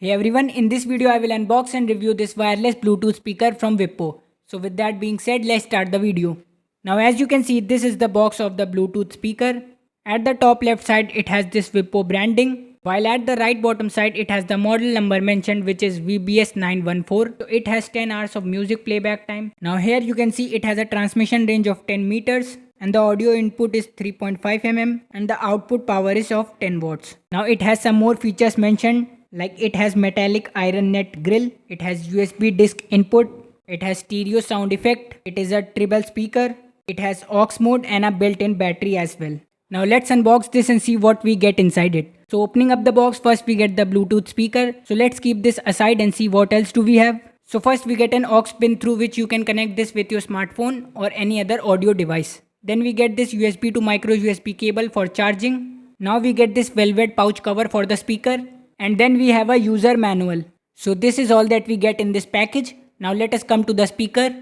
Hey everyone, in this video I will unbox and review this wireless Bluetooth speaker from Wippo. So with that being said, let's start the video. Now as you can see, this is the box of the Bluetooth speaker. At the top left side it has this Wippo branding, while at the right bottom side it has the model number mentioned, which is VBS914. So it has 10 hours of music playback time. Now here you can see it has a transmission range of 10 meters. And the audio input is 3.5 mm and the output power is of 10 watts. Now it has some more features mentioned, like it has metallic iron net grill, it has USB disc input, it has stereo sound effect, it is a treble speaker, it has aux mode and a built-in battery as well. Now let's unbox this and see what we get inside it. So opening up the box, first we get the Bluetooth speaker. So let's keep this aside and see what else do we have. So first we get an aux pin through which you can connect this with your smartphone or any other audio device. Then we get this USB to micro USB cable for charging. Now we get this velvet pouch cover for the speaker. And then we have a user manual. So this is all that we get in this package. Now let us come to the speaker.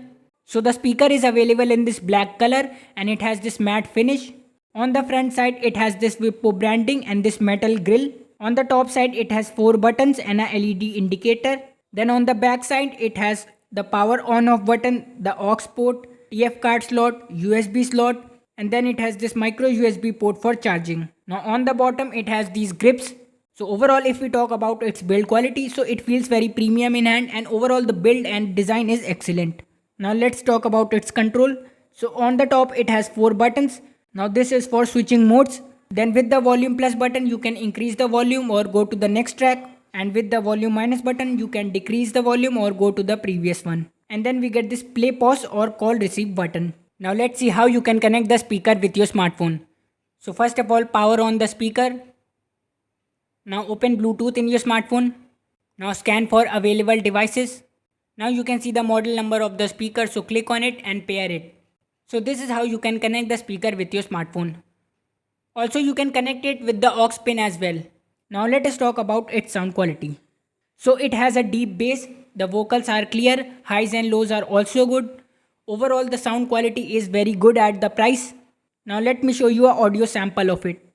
So the speaker is available in this black color and it has this matte finish. On the front side it has this Wippo branding and this metal grill. On the top side it has 4 buttons and a LED indicator. Then on the back side it has the power on off button, the aux port, TF card slot, USB slot, and then it has this micro USB port for charging. Now on the bottom it has these grips. So overall if we talk about its build quality, so it feels very premium in hand and overall the build and design is excellent. Now let's talk about its control. So on the top it has 4 buttons. Now this is for switching modes. Then with the volume plus button you can increase the volume or go to the next track. And with the volume minus button you can decrease the volume or go to the previous one. And then we get this play pause or call receive button. Now let's see how you can connect the speaker with your smartphone. So first of all, power on the speaker. Now open Bluetooth in your smartphone. Now scan for available devices. Now you can see the model number of the speaker, so click on it and pair it. So this is how you can connect the speaker with your smartphone. Also you can connect it with the aux pin as well. Now let us talk about its sound quality. So it has a deep bass, the vocals are clear, highs and lows are also good. Overall the sound quality is very good at the price. Now let me show you an audio sample of it.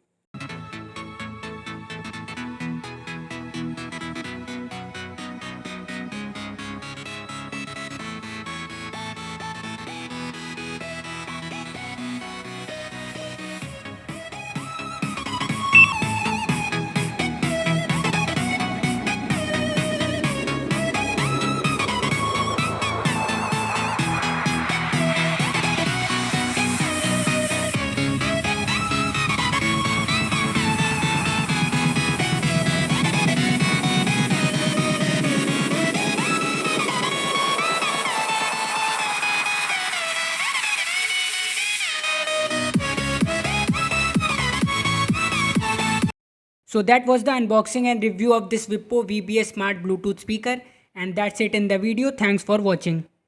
So that was the unboxing and review of this Wippo VBS Smart Bluetooth speaker, and that's it in the video. Thanks for watching.